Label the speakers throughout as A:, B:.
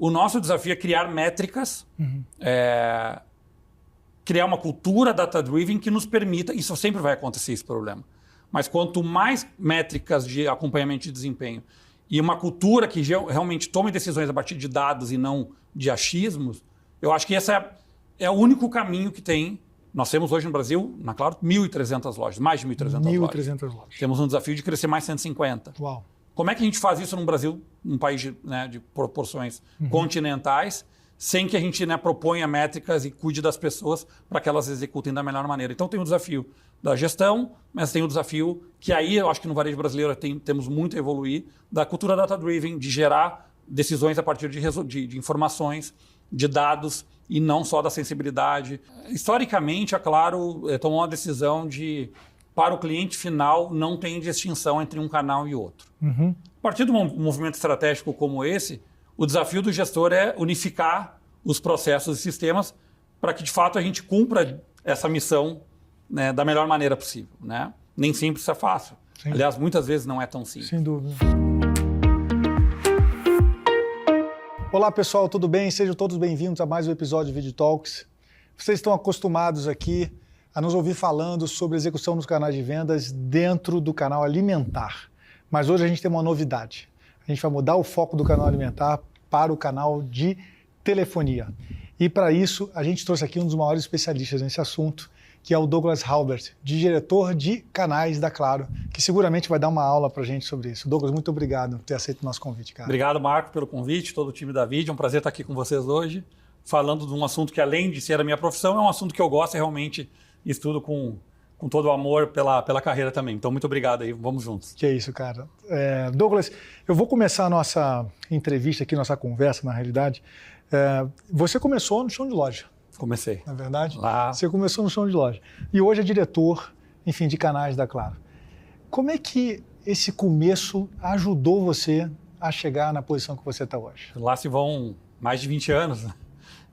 A: O nosso desafio é criar métricas, criar uma cultura data-driven que nos permita... Isso sempre vai acontecer, esse problema. Mas quanto mais métricas de acompanhamento de desempenho e uma cultura que realmente tome decisões a partir de dados e não de achismos, eu acho que esse é o único caminho que tem. Nós temos hoje no Brasil, na Claro, 1.300 lojas, mais de 1.300 lojas.
B: 1.300 lojas.
A: Temos um desafio de crescer mais 150.
B: Uau.
A: Como é que a gente faz isso no Brasil, um país de proporções continentais, sem que a gente proponha métricas e cuide das pessoas para que elas executem da melhor maneira? Então tem o desafio da gestão, mas tem o desafio que aí eu acho que no varejo brasileiro temos muito a evoluir, da cultura data-driven, de gerar decisões a partir de informações, de dados e não só da sensibilidade. Historicamente, a Claro tomou uma decisão de, para o cliente final, não tem distinção entre um canal e outro. A partir de um movimento estratégico como esse, o desafio do gestor é unificar os processos e sistemas para que, de fato, a gente cumpra essa missão, né, da melhor maneira possível. Né? Nem sempre isso é fácil. Sim. Aliás, muitas vezes não é tão simples.
B: Sem dúvida. Olá, pessoal, tudo bem? Sejam todos bem-vindos a mais um episódio de Video Talks. Vocês estão acostumados aqui a nos ouvir falando sobre execução nos canais de vendas dentro do canal alimentar. Mas hoje a gente tem uma novidade. A gente vai mudar o foco do canal alimentar para o canal de telefonia. E para isso, a gente trouxe aqui um dos maiores especialistas nesse assunto, que é o Douglas Halbert, diretor de canais da Claro, que seguramente vai dar uma aula para a gente sobre isso. Douglas, muito obrigado por ter aceito o nosso convite, cara.
A: Obrigado, Marco, pelo convite, todo o time da Video. É um prazer estar aqui com vocês hoje, falando de um assunto que, além de ser a minha profissão, é um assunto que eu gosto e realmente estudo com todo o amor pela carreira também. Então, muito obrigado aí, vamos juntos.
B: Que é isso, cara. Douglas, eu vou começar a nossa entrevista aqui, nossa conversa, na realidade. Você começou no chão de loja.
A: Comecei.
B: Na verdade?
A: Lá.
B: Você começou no chão de loja. E hoje é diretor, enfim, de canais da Claro. Como é que esse começo ajudou você a chegar na posição que você está hoje?
A: Lá se vão mais de 20 anos, né,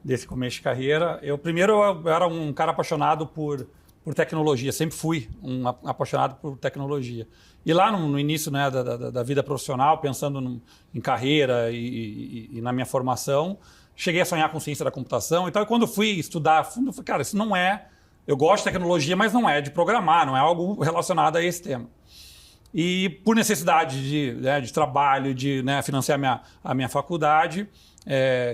A: desse começo de carreira. Eu era um cara apaixonado por tecnologia, sempre fui um apaixonado por tecnologia. E lá no início, né, da vida profissional, pensando em carreira e na minha formação, cheguei a sonhar com ciência da computação e tal. E quando fui estudar a fundo, eu falei, cara, isso não é... Eu gosto de tecnologia, mas não é de programar, não é algo relacionado a esse tema. E por necessidade de trabalho, de financiar a minha faculdade,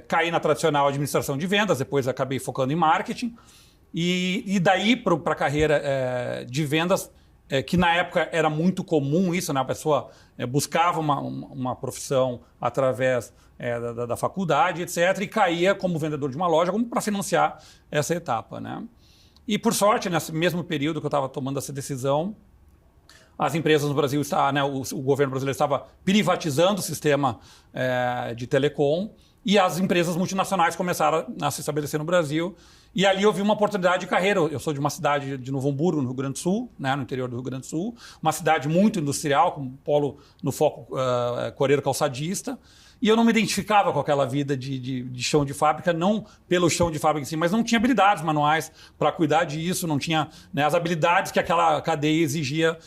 A: caí na tradicional administração de vendas, depois acabei focando em marketing. E daí para a carreira de vendas, que na época era muito comum isso, né? A pessoa buscava uma profissão através da faculdade, etc., e caía como vendedor de uma loja para financiar essa etapa. Né? E por sorte, nesse mesmo período que eu estava tomando essa decisão, as empresas no Brasil, o governo brasileiro estava privatizando o sistema de telecom, e as empresas multinacionais começaram a se estabelecer no Brasil. E ali eu vi uma oportunidade de carreira. Eu sou de uma cidade de Novo Hamburgo, no Rio Grande do Sul, né, no interior do Rio Grande do Sul, uma cidade muito industrial, com polo no foco coreiro calçadista. E eu não me identificava com aquela vida de chão de fábrica, não pelo chão de fábrica em si, mas não tinha habilidades manuais para cuidar disso, não tinha, né, as habilidades que aquela cadeia exigia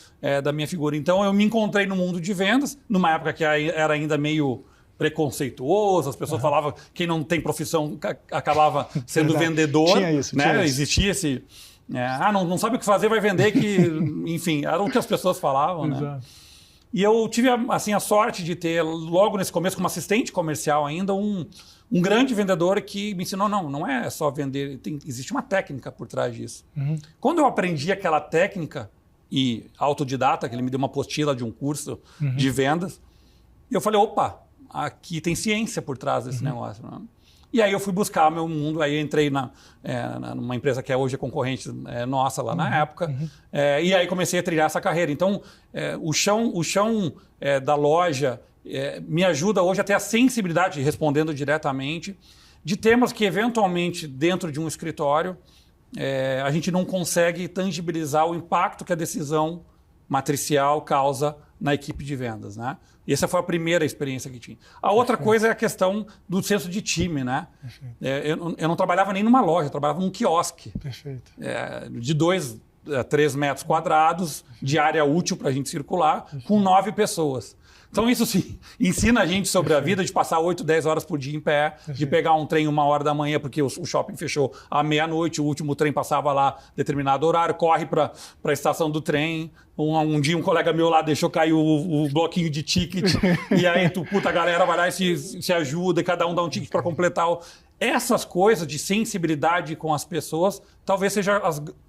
A: da minha figura. Então eu me encontrei no mundo de vendas, numa época que era ainda meio preconceituoso, as pessoas falavam que quem não tem profissão acabava sendo vendedor.
B: Tinha isso,
A: né?
B: Tinha isso.
A: Existia esse... não sabe o que fazer, vai vender, que... Enfim, era o que as pessoas falavam. Né? E eu tive assim, a sorte de ter, logo nesse começo, como assistente comercial ainda, um grande vendedor que me ensinou, não é só vender, existe uma técnica por trás disso. Quando eu aprendi aquela técnica, e autodidata, que ele me deu uma apostila de um curso de vendas, eu falei, opa, aqui tem ciência por trás desse negócio. Né? E aí eu fui buscar o meu mundo, aí eu entrei numa empresa que hoje é concorrente nossa lá na época, e aí comecei a trilhar essa carreira. Então, o chão da loja me ajuda hoje a ter a sensibilidade, respondendo diretamente, de temas que eventualmente dentro de um escritório a gente não consegue tangibilizar o impacto que a decisão matricial causa na equipe de vendas, né? E essa foi a primeira experiência que tinha. A outra coisa é a questão do senso de time, né? Eu não trabalhava nem numa loja, eu trabalhava num quiosque.
B: Perfeito.
A: De 2 3 metros quadrados de área útil para a gente circular, com 9 pessoas. Então isso sim, ensina a gente sobre a vida de passar 8, 10 horas por dia em pé, de pegar um trem 1h da manhã, porque o shopping fechou à meia-noite, o último trem passava lá determinado horário, corre para a estação do trem. Um dia um colega meu lá deixou cair o bloquinho de ticket, e aí a galera vai lá e se ajuda, e cada um dá um ticket para completar Essas coisas de sensibilidade com as pessoas, talvez seja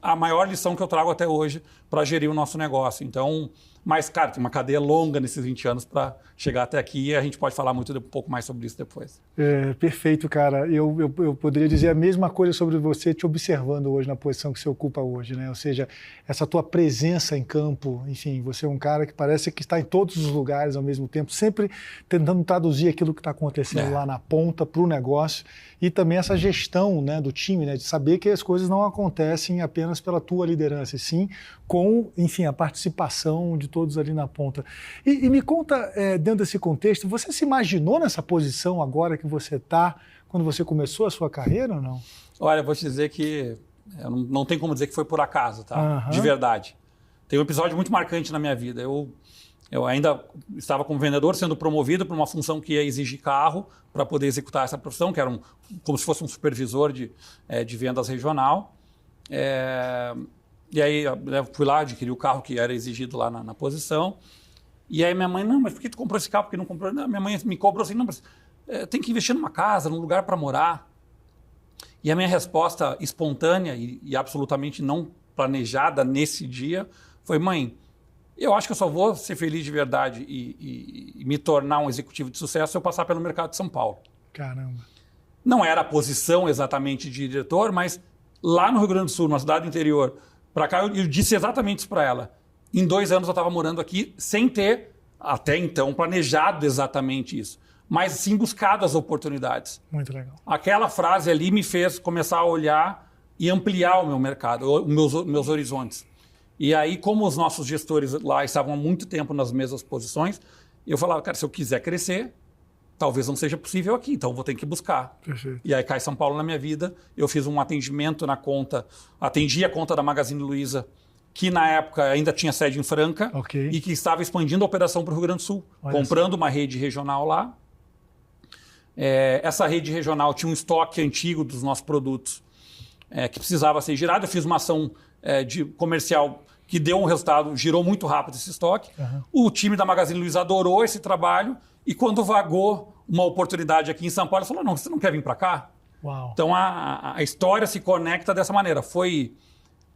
A: a maior lição que eu trago até hoje para gerir o nosso negócio. Então, mas, cara, tem uma cadeia longa nesses 20 anos para chegar até aqui e a gente pode falar um pouco mais sobre isso depois.
B: Perfeito, cara. Eu poderia dizer a mesma coisa sobre você te observando hoje na posição que você ocupa hoje, né? Ou seja, essa tua presença em campo, enfim, você é um cara que parece que está em todos os lugares ao mesmo tempo, sempre tentando traduzir aquilo que está acontecendo lá na ponta para o negócio e também essa gestão, né, do time, né, de saber que as coisas não acontecem apenas pela tua liderança, e sim com, enfim, a participação de todos ali na ponta. E me conta, dentro desse contexto, você se imaginou nessa posição agora que você está, quando você começou a sua carreira ou não?
A: Olha, eu vou te dizer que não tem como dizer que foi por acaso, tá? De verdade. Tem um episódio muito marcante na minha vida. Eu ainda estava como vendedor, sendo promovido para uma função que ia exigir carro para poder executar essa profissão, que era como se fosse um supervisor de vendas regional. E aí eu fui lá, adquiri o carro que era exigido lá na posição. E aí minha mãe, não, mas por que tu comprou esse carro? Porque não comprou? Não, minha mãe me cobrou assim, não, mas tem que investir numa casa, num lugar para morar. E a minha resposta espontânea e absolutamente não planejada nesse dia foi, mãe, eu acho que eu só vou ser feliz de verdade e me tornar um executivo de sucesso se eu passar pelo mercado de São Paulo.
B: Caramba.
A: Não era a posição exatamente de diretor, mas lá no Rio Grande do Sul, numa cidade do interior, para cá eu disse exatamente isso para ela. Em 2 anos eu estava morando aqui sem ter, até então, planejado exatamente isso, mas sim buscado as oportunidades.
B: Muito legal.
A: Aquela frase ali me fez começar a olhar e ampliar o meu mercado, meus horizontes. E aí, como os nossos gestores lá estavam há muito tempo nas mesmas posições, eu falava, cara, se eu quiser crescer, talvez não seja possível aqui, então vou ter que buscar.
B: Perfeito.
A: E aí cai São Paulo na minha vida, eu fiz um atendimento na conta, atendi a conta da Magazine Luiza, que na época ainda tinha sede em Franca, e que estava expandindo a operação para o Rio Grande do Sul, comprando uma rede regional lá. Essa rede regional tinha um estoque antigo dos nossos produtos que precisava ser girado. Eu fiz uma ação de comercial que deu um resultado, girou muito rápido esse estoque. O time da Magazine Luiza adorou esse trabalho e quando vagou uma oportunidade aqui em São Paulo, falou, não, você não quer vir para cá?
B: Uau.
A: Então a história se conecta dessa maneira. Foi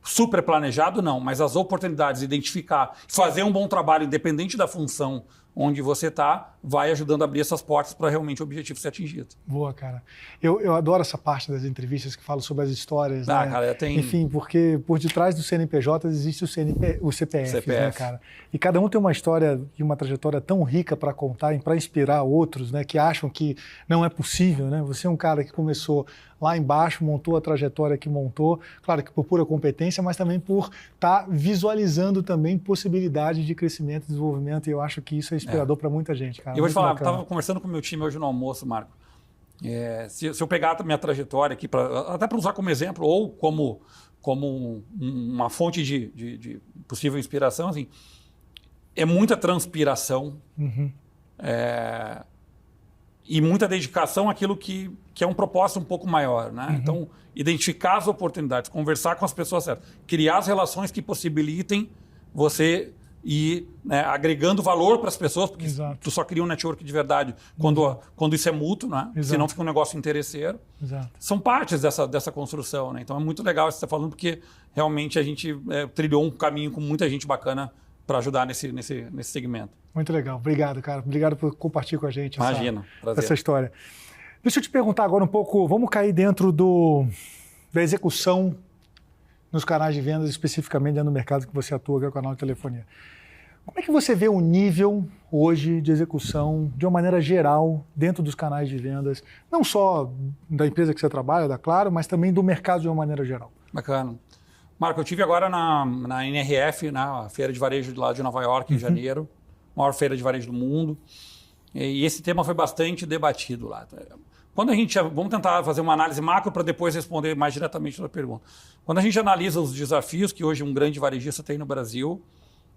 A: super planejado, não, mas as oportunidades, identificar, fazer um bom trabalho independente da função onde você está, vai ajudando a abrir essas portas para realmente o objetivo ser atingido.
B: Boa, cara. Eu adoro essa parte das entrevistas que falam sobre as histórias, né?
A: Cara,
B: Enfim, porque por detrás do CNPJ existe o CPF, né, cara? E cada um tem uma história e uma trajetória tão rica para contar e para inspirar outros, né, que acham que não é possível, né? Você é um cara que começou lá embaixo, montou a trajetória que montou, claro que por pura competência, mas também por estar visualizando também possibilidades de crescimento e desenvolvimento, e eu acho que isso é inspirador para muita gente, cara.
A: Eu vou te falar, eu estava conversando com o meu time hoje no almoço, Marco. Se eu pegar a minha trajetória aqui, até para usar como exemplo, ou como uma fonte de possível inspiração, assim, é muita transpiração e muita dedicação àquilo que é um propósito um pouco maior, né? Então, identificar as oportunidades, conversar com as pessoas certas, criar as relações que possibilitem você ir, né, agregando valor para as pessoas, porque tu só cria um network de verdade quando isso é mútuo, né? Senão fica um negócio interesseiro. São partes dessa construção, né? Então é muito legal isso que você está falando, porque realmente a gente trilhou um caminho com muita gente bacana para ajudar nesse segmento.
B: Muito legal. Obrigado, cara. Obrigado por compartilhar com a gente essa história. Deixa eu te perguntar agora um pouco, vamos cair dentro da execução nos canais de vendas, especificamente dentro do mercado que você atua, que é o canal de telefonia. Como é que você vê o nível hoje de execução, de uma maneira geral, dentro dos canais de vendas, não só da empresa que você trabalha, da Claro, mas também do mercado de uma maneira geral?
A: Bacana. Marco, eu estive agora na NRF, a feira de varejo lá de Nova York, em janeiro, maior feira de varejo do mundo, e esse tema foi bastante debatido lá. Vamos tentar fazer uma análise macro para depois responder mais diretamente a sua pergunta. Quando a gente analisa os desafios que hoje um grande varejista tem no Brasil,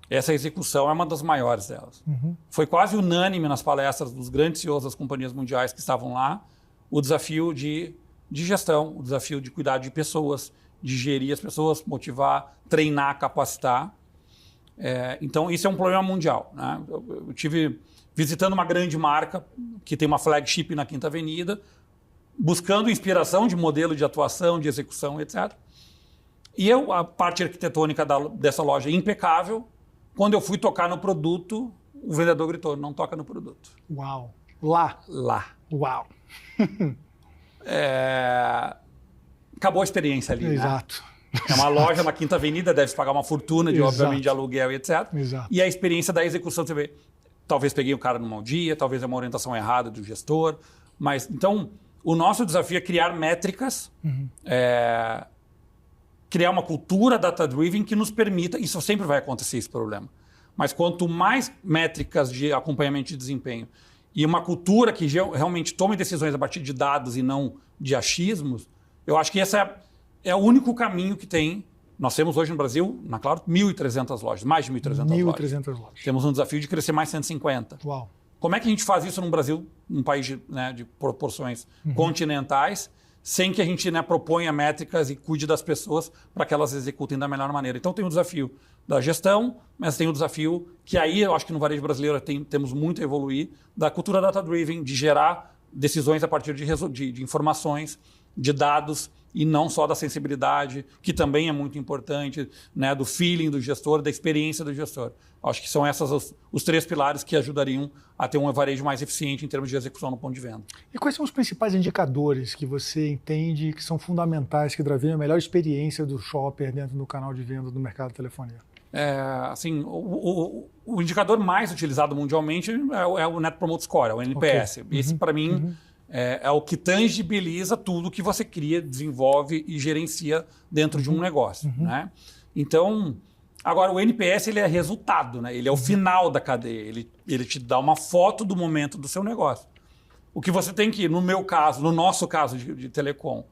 A: essa execução é uma das maiores delas. Foi quase unânime nas palestras dos grandes CEOs das companhias mundiais que estavam lá, o desafio de gestão, o desafio de cuidar de pessoas, de gerir as pessoas, motivar, treinar, capacitar. Então, isso é um problema mundial, né? Eu tive visitando uma grande marca que tem uma flagship na Quinta Avenida, buscando inspiração de modelo de atuação, de execução, etc. E a parte arquitetônica dessa loja é impecável. Quando eu fui tocar no produto, o vendedor gritou, não toca no produto.
B: Uau. Lá. Uau.
A: Acabou a experiência ali.
B: Exato.
A: Né? É uma loja na Quinta Avenida, deve pagar uma fortuna obviamente, de aluguel e etc.
B: Exato.
A: E a experiência da execução, você vê, talvez peguei o cara num mau dia, talvez é uma orientação errada do gestor. Mas, então, o nosso desafio é criar métricas, criar uma cultura data-driven que nos permita, isso sempre vai acontecer esse problema, mas quanto mais métricas de acompanhamento de desempenho e uma cultura que realmente tome decisões a partir de dados e não de achismos, eu acho que esse é o único caminho que tem. Nós temos hoje no Brasil, na Claro, 1.300 lojas, mais de 1.300 lojas. Temos um desafio de crescer mais 150.
B: Uau.
A: Como é que a gente faz isso no Brasil, um país de proporções continentais, sem que a gente proponha métricas e cuide das pessoas para que elas executem da melhor maneira? Então tem o desafio da gestão, mas tem o desafio que aí eu acho que no varejo brasileiro temos muito a evoluir, da cultura data-driven, de gerar decisões a partir de informações, de dados, e não só da sensibilidade, que também é muito importante, né, do feeling do gestor, da experiência do gestor. Acho que são esses os 3 pilares que ajudariam a ter um varejo mais eficiente em termos de execução no ponto de venda.
B: E quais são os principais indicadores que você entende que são fundamentais, que draveiam a melhor experiência do shopper dentro do canal de venda do mercado de telefonia?
A: O indicador mais utilizado mundialmente é o Net Promoter Score, é o NPS. Okay. Esse, para mim, é o que tangibiliza tudo que você cria, desenvolve e gerencia dentro de um negócio. Né? Então, agora o NPS ele é resultado, né? Ele é o final da cadeia, ele te dá uma foto do momento do seu negócio. O que você tem que, no nosso caso de telecom,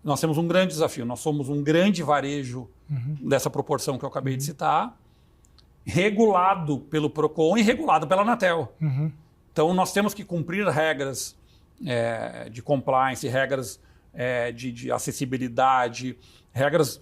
A: nós temos um grande desafio, nós somos um grande varejo dessa proporção que eu acabei de citar, regulado pelo Procon e regulado pela Anatel. Então, nós temos que cumprir regras de compliance, regras de acessibilidade, regras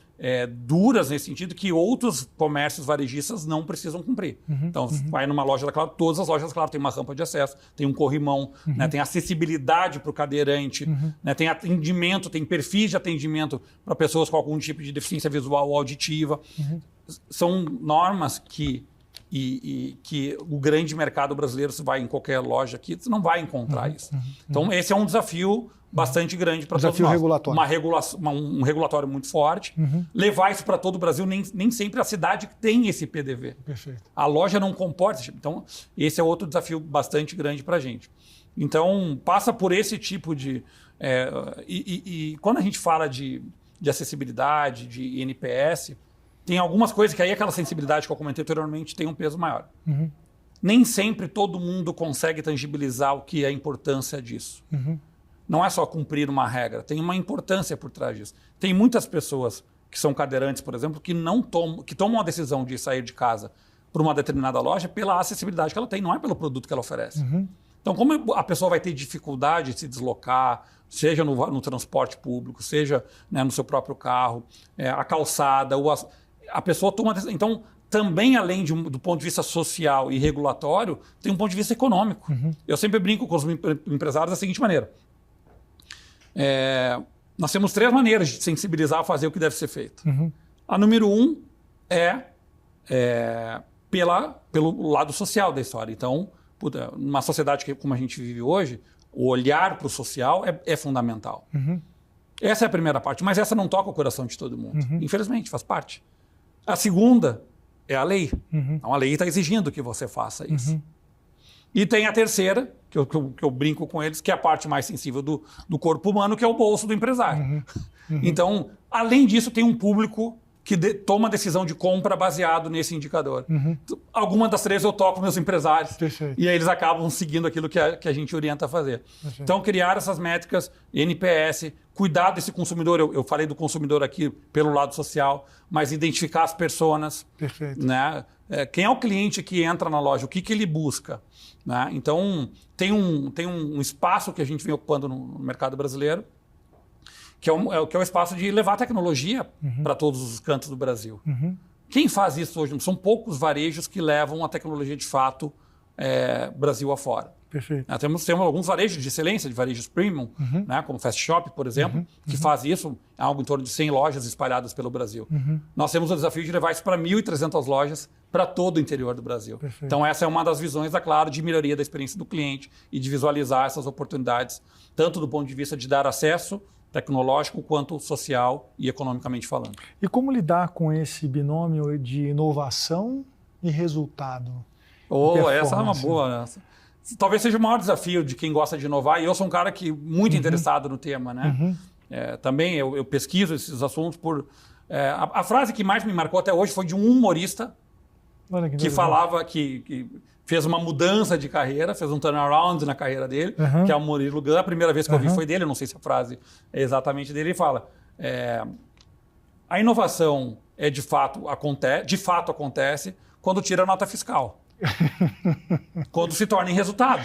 A: duras nesse sentido que outros comércios varejistas não precisam cumprir. Então, vai numa loja da Claro, todas as lojas da Claro têm uma rampa de acesso, tem um corrimão, né, tem acessibilidade para o cadeirante, né, tem atendimento, tem perfis de atendimento para pessoas com algum tipo de deficiência visual ou auditiva. São normas que o grande mercado brasileiro, se vai em qualquer loja aqui, você não vai encontrar isso. Então, esse é um desafio bastante grande para todos nós.
B: Regulatório.
A: Um regulatório muito forte. Levar isso para todo o Brasil, nem sempre a cidade tem esse PDV.
B: Perfeito.
A: A loja não comporta. Então, esse é outro desafio bastante grande para a gente. Então, passa por esse tipo de... quando a gente fala de acessibilidade, de NPS... Tem algumas coisas que aí aquela sensibilidade que eu comentei anteriormente tem um peso maior. Nem sempre todo mundo consegue tangibilizar o que é a importância disso. Não é só cumprir uma regra, tem uma importância por trás disso. Tem muitas pessoas que são cadeirantes, por exemplo, que tomam a decisão de sair de casa para uma determinada loja pela acessibilidade que ela tem, não é pelo produto que ela oferece. Então, como a pessoa vai ter dificuldade de se deslocar, seja no transporte público, seja, né, no seu próprio carro, a calçada, a pessoa toma decisão. Então, também além do ponto de vista social e regulatório, tem um ponto de vista econômico. Eu sempre brinco com os empresários da seguinte maneira. Nós temos 3 maneiras de sensibilizar a fazer o que deve ser feito. A número 1 pelo lado social da história. Então, numa sociedade como a gente vive hoje, o olhar para o social é fundamental. Essa é a primeira parte, mas essa não toca o coração de todo mundo. Infelizmente, faz parte. A segunda é a lei. Então, a lei está exigindo que você faça isso. E tem a terceira, que eu brinco com eles, que é a parte mais sensível do corpo humano, que é o bolso do empresário. Então, além disso, tem um público que toma a decisão de compra baseado nesse indicador. Alguma das 3 eu toco meus empresários.
B: Perfeito.
A: E aí eles acabam seguindo aquilo que a gente orienta a fazer.
B: Perfeito.
A: Então, criar essas métricas, NPS, cuidar desse consumidor. Eu falei do consumidor aqui pelo lado social, mas identificar as personas.
B: Perfeito.
A: Né? Quem é o cliente que entra na loja? O que ele busca? Né? Então, tem um espaço que a gente vem ocupando no mercado brasileiro, que é o espaço de levar tecnologia para todos os cantos do Brasil. Quem faz isso hoje? São poucos varejos que levam a tecnologia de fato Brasil afora.
B: Perfeito.
A: Temos alguns varejos de excelência, de varejos premium, né, como Fast Shop, por exemplo, que faz isso, algo em torno de 100 lojas espalhadas pelo Brasil. Nós temos o desafio de levar isso para 1.300 lojas para todo o interior do Brasil.
B: Perfeito.
A: Então essa é uma das visões, claro, de melhoria da experiência do cliente e de visualizar essas oportunidades, tanto do ponto de vista de dar acesso tecnológico quanto social e economicamente falando.
B: E como lidar com esse binômio de inovação e resultado?
A: Essa é uma boa. Talvez seja o maior desafio de quem gosta de inovar, e eu sou um cara que muito interessado no tema, né? Também eu pesquiso esses assuntos por... a frase que mais me marcou até hoje foi de um humorista que falava que fez uma mudança de carreira, fez um turnaround na carreira dele, que é o Murilo Gun. A primeira vez que eu vi foi dele, eu não sei se a frase é exatamente dele. Ele fala, a inovação de fato acontece quando tira a nota fiscal. Quando se torna em resultado.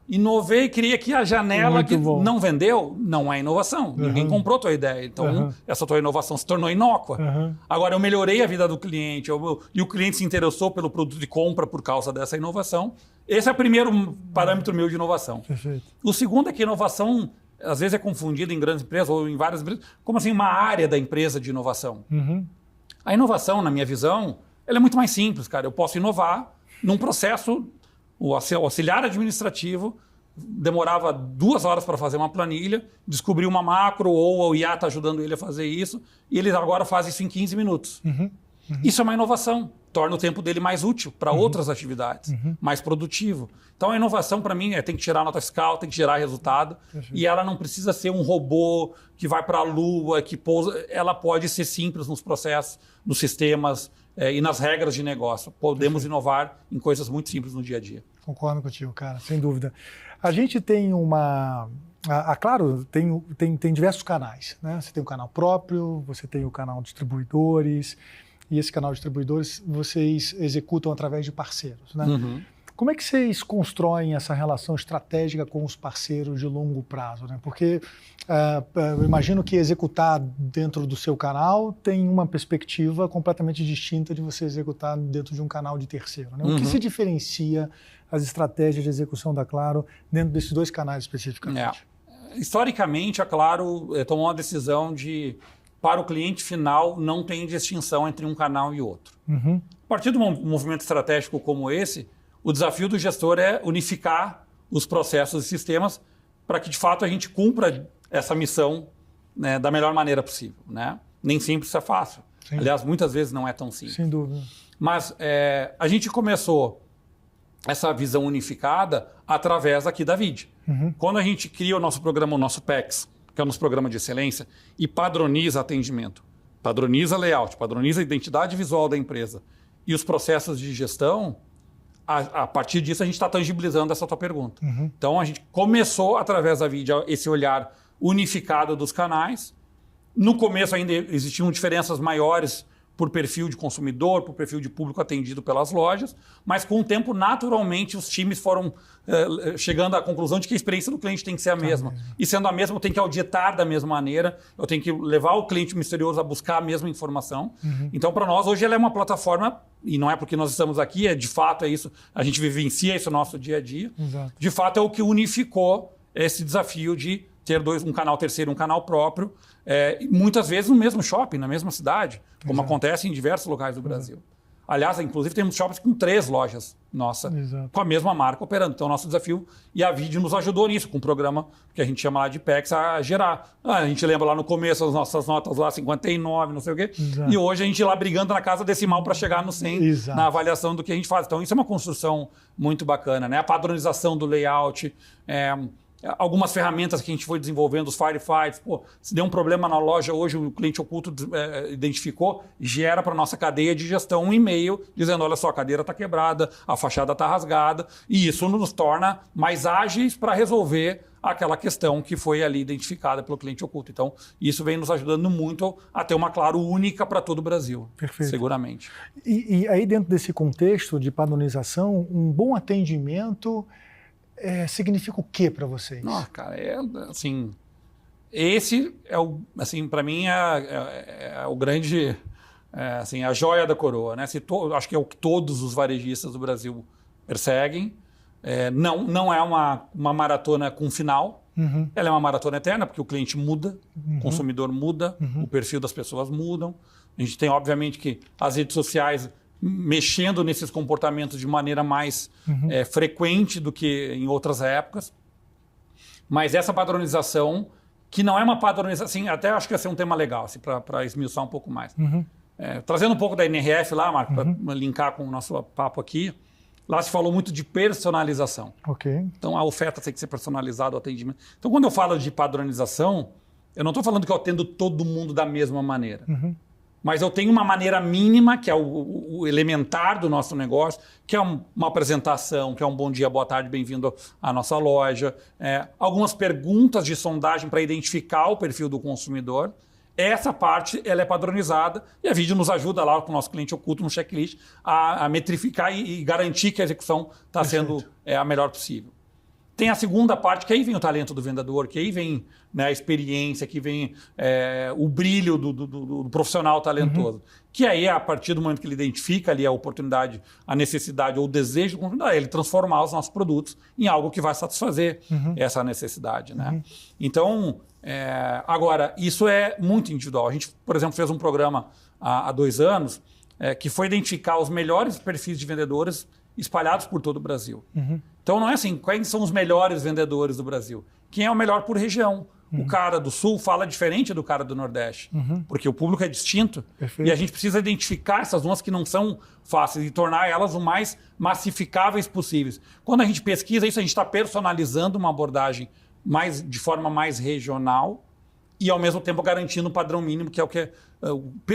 A: Inovei, criei aqui a janela que não vendeu, não é inovação. Ninguém comprou a tua ideia. Então, essa tua inovação se tornou inócua. Agora, eu melhorei a vida do cliente e o cliente se interessou pelo produto de compra por causa dessa inovação. Esse é o primeiro parâmetro meu de inovação.
B: Perfeito.
A: O segundo é que inovação, às vezes, é confundida em grandes empresas ou em várias empresas, como assim, uma área da empresa de inovação. A inovação, na minha visão, ela é muito mais simples, cara. Eu posso inovar num processo. O auxiliar administrativo demorava 2 horas para fazer uma planilha, descobriu uma macro ou o IA está ajudando ele a fazer isso, e ele agora faz isso em 15 minutos. Isso é uma inovação, torna o tempo dele mais útil para outras atividades, mais produtivo. Então a inovação para mim tem que tirar a nota fiscal, tem que gerar resultado, e ela não precisa ser um robô que vai para a lua, que pousa, ela pode ser simples nos processos, nos sistemas, e nas regras de negócio. Podemos inovar em coisas muito simples no dia a dia.
B: Concordo contigo, cara, sem dúvida. A gente tem claro, tem diversos canais, né? Você tem um canal próprio, você tem o canal distribuidores, e esse canal de distribuidores vocês executam através de parceiros, né? Como é que vocês constroem essa relação estratégica com os parceiros de longo prazo, né? Porque eu imagino que executar dentro do seu canal tem uma perspectiva completamente distinta de você executar dentro de um canal de terceiro, né? O que se diferencia as estratégias de execução da Claro dentro desses 2 canais especificamente?
A: Historicamente, a Claro tomou uma decisão de, para o cliente final, não tem distinção entre um canal e outro. A partir de um movimento estratégico como esse, o desafio do gestor é unificar os processos e sistemas para que, de fato, a gente cumpra essa missão, né, da melhor maneira possível, né? Nem sempre isso é fácil. Sim. Aliás, muitas vezes não é tão simples.
B: Sem dúvida.
A: Mas a gente começou essa visão unificada através aqui da VID. Quando a gente cria o nosso programa, o nosso PEX, que é o nosso programa de excelência, e padroniza atendimento, padroniza layout, padroniza a identidade visual da empresa e os processos de gestão, a partir disso a gente está tangibilizando essa tua pergunta. Então a gente começou através da VID esse olhar unificado dos canais. No começo ainda existiam diferenças maiores por perfil de consumidor, por perfil de público atendido pelas lojas, mas com o tempo, naturalmente, os times foram chegando à conclusão de que a experiência do cliente tem que ser a mesma. E sendo a mesma, eu tenho que auditar da mesma maneira, eu tenho que levar o cliente misterioso a buscar a mesma informação. Então, para nós, hoje ela é uma plataforma, e não é porque nós estamos aqui, de fato é isso, a gente vivencia isso no nosso dia a dia.
B: Exato.
A: De fato, é o que unificou esse desafio de ter um canal terceiro, um canal próprio, muitas vezes no mesmo shopping, na mesma cidade, como acontece em diversos locais do Brasil. Aliás, inclusive temos shoppings com 3 lojas nossa, com a mesma marca operando. Então, nosso desafio, e a VID nos ajudou nisso, com um programa que a gente chama lá de PEX, a gerar. A gente lembra lá no começo as nossas notas lá, 59, não sei o quê, e hoje a gente lá brigando na casa decimal para chegar no 100, na avaliação do que a gente faz. Então, isso é uma construção muito bacana, né? A padronização do layout, algumas ferramentas que a gente foi desenvolvendo, os firefights, se deu um problema na loja hoje, o cliente oculto identificou, gera para a nossa cadeia de gestão um e-mail dizendo, olha só, a cadeira está quebrada, a fachada está rasgada, e isso nos torna mais ágeis para resolver aquela questão que foi ali identificada pelo cliente oculto. Então, isso vem nos ajudando muito a ter uma Claro única para todo o Brasil.
B: Perfeito.
A: Seguramente.
B: E aí, dentro desse contexto de padronização, um bom atendimento significa o que para vocês?
A: Nossa, cara, assim, esse é o, assim, para mim é o grande, assim, a joia da coroa, né? Acho que é o que todos os varejistas do Brasil perseguem. Não é uma maratona com final, ela é uma maratona eterna, porque o cliente muda, o consumidor muda, o perfil das pessoas mudam. A gente tem, obviamente, que as redes sociais mexendo nesses comportamentos de maneira mais frequente do que em outras épocas. Mas essa padronização, que não é uma padronização, assim, até acho que vai ser um tema legal assim, para esmiuçar um pouco mais. Trazendo um pouco da NRF lá, Marco, para linkar com o nosso papo aqui, lá se falou muito de personalização.
B: Okay.
A: Então, a oferta tem que ser personalizada, o atendimento. Então, quando eu falo de padronização, eu não estou falando que eu atendo todo mundo da mesma maneira. Mas eu tenho uma maneira mínima, que é o elementar do nosso negócio, que é uma apresentação, que é um bom dia, boa tarde, bem-vindo à nossa loja. Algumas perguntas de sondagem para identificar o perfil do consumidor. Essa parte ela é padronizada e a Vídeo nos ajuda lá com o nosso cliente oculto no checklist a metrificar e garantir que a execução está sendo a melhor possível. Tem a segunda parte, que aí vem o talento do vendedor, que aí vem, né, a experiência, que vem o brilho do profissional talentoso. Que aí, a partir do momento que ele identifica ali a oportunidade, a necessidade ou o desejo do consumidor, ele transformar os nossos produtos em algo que vai satisfazer essa necessidade. Né? Então, agora, isso é muito individual. A gente, por exemplo, fez um programa há 2 anos que foi identificar os melhores perfis de vendedores espalhados por todo o Brasil. Então não é assim, quais são os melhores vendedores do Brasil? Quem é o melhor por região? O cara do Sul fala diferente do cara do Nordeste, porque o público é distinto.
B: Perfeito.
A: E a gente precisa identificar essas nuances que não são fáceis e tornar elas o mais massificáveis possíveis. Quando a gente pesquisa isso, a gente está personalizando uma abordagem de forma mais regional e, ao mesmo tempo, garantindo um padrão mínimo, que é o que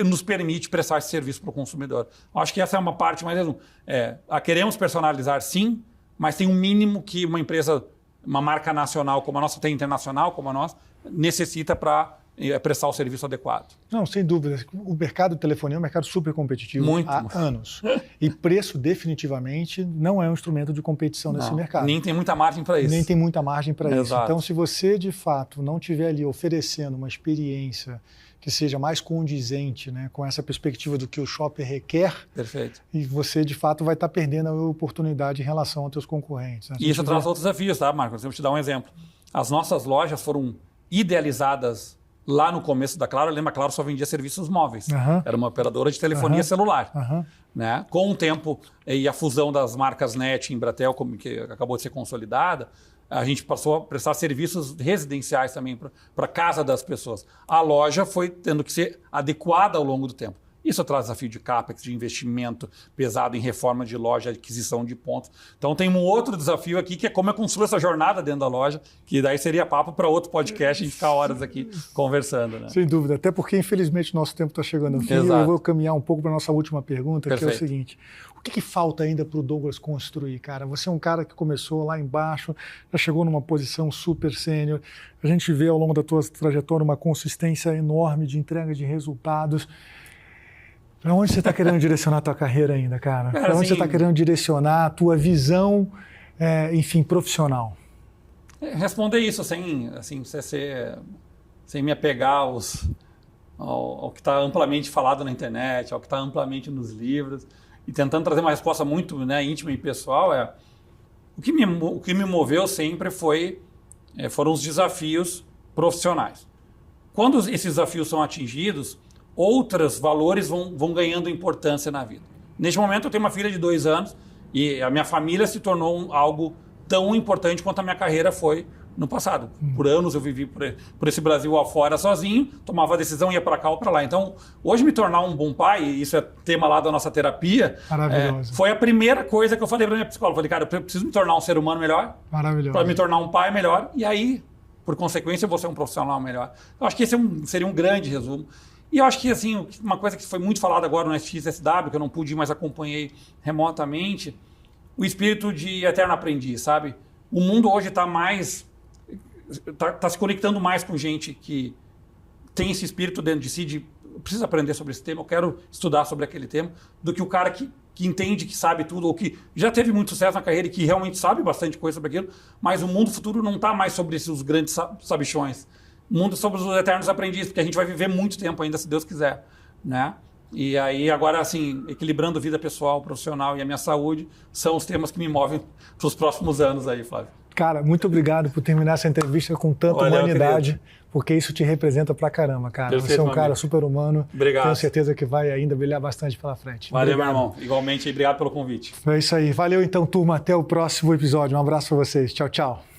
A: nos permite prestar esse serviço para o consumidor. Acho que essa é uma parte mais... queremos personalizar, sim, mas tem um mínimo que uma empresa, uma marca nacional como a nossa, tem internacional como a nossa, necessita para prestar o serviço adequado.
B: Não, sem dúvida. O mercado de telefonia é um mercado super competitivo há anos. E preço, definitivamente, não é um instrumento de competição nesse mercado.
A: Nem tem muita margem para isso.
B: Nem tem muita margem para isso.
A: Exato.
B: Então, se você, de fato, não estiver ali oferecendo uma experiência que seja mais condizente, né, com essa perspectiva do que o shopper requer,
A: perfeito,
B: e você, de fato, vai estar perdendo a oportunidade em relação aos seus concorrentes. Né?
A: E isso traz outros desafios, tá, Marcos? Eu vou te dar um exemplo. As nossas lojas foram idealizadas lá no começo da Claro. Lembra, a Claro só vendia serviços móveis. Era uma operadora de telefonia celular. Né? Com o tempo e a fusão das marcas NET e Embratel, que acabou de ser consolidada, a gente passou a prestar serviços residenciais também para a casa das pessoas. A loja foi tendo que ser adequada ao longo do tempo. Isso traz desafio de CAPEX, de investimento pesado em reforma de loja, aquisição de pontos. Então tem um outro desafio aqui, que é como eu construo essa jornada dentro da loja, que daí seria papo para outro podcast, a gente ficar horas aqui conversando. Né?
B: Sem dúvida, até porque infelizmente nosso tempo está chegando ao fim. Eu vou caminhar um pouco para a nossa última pergunta, que é o seguinte: o que falta ainda para o Douglas construir, cara? Você é um cara que começou lá embaixo, já chegou numa posição super sênior, a gente vê ao longo da tua trajetória uma consistência enorme de entrega de resultados. Para onde você está querendo direcionar a tua carreira ainda, cara? Para onde você está querendo direcionar a tua visão, enfim, profissional?
A: Responder isso sem me apegar ao que está amplamente falado na internet, ao que está amplamente nos livros, e tentando trazer uma resposta muito, né, íntima e pessoal. O que me moveu sempre foram os desafios profissionais. Quando esses desafios são atingidos, outros valores vão ganhando importância na vida. Neste momento eu tenho uma filha de 2 anos e a minha família se tornou algo tão importante quanto a minha carreira foi no passado. Por anos eu vivi por esse Brasil afora sozinho, tomava a decisão, ia para cá ou para lá. Então, hoje me tornar um bom pai, e isso é tema lá da nossa terapia, foi a primeira coisa que eu falei para minha psicóloga. Falei, cara, eu preciso me tornar um ser humano melhor, para me tornar um pai melhor, e aí, por consequência, eu vou ser um profissional melhor. Eu acho que esse seria um grande resumo. E eu acho que, assim, uma coisa que foi muito falada agora no SXSW, que eu não pude ir, mas acompanhei remotamente, o espírito de eterno aprendiz, sabe? O mundo hoje está se conectando mais com gente que tem esse espírito dentro de si de preciso aprender sobre esse tema, eu quero estudar sobre aquele tema, do que o cara que entende, que sabe tudo, ou que já teve muito sucesso na carreira e que realmente sabe bastante coisa sobre aquilo, mas o mundo futuro não está mais sobre esses grandes sabichões. O mundo é sobre os eternos aprendizes, porque a gente vai viver muito tempo ainda, se Deus quiser, né? E aí, agora, assim, equilibrando vida pessoal, profissional e a minha saúde, são os temas que me movem para os próximos anos aí, Flávio.
B: Cara, muito obrigado por terminar essa entrevista com tanta humanidade,
A: querido.
B: Porque isso te representa pra caramba, cara.
A: Perfeito,
B: você é um cara super humano.
A: Obrigado.
B: Tenho certeza que vai ainda brilhar bastante pela frente.
A: Valeu,
B: obrigado.
A: meu irmão. Igualmente, obrigado pelo convite.
B: É isso aí. Valeu, então, turma. Até o próximo episódio. Um abraço pra vocês. Tchau, tchau.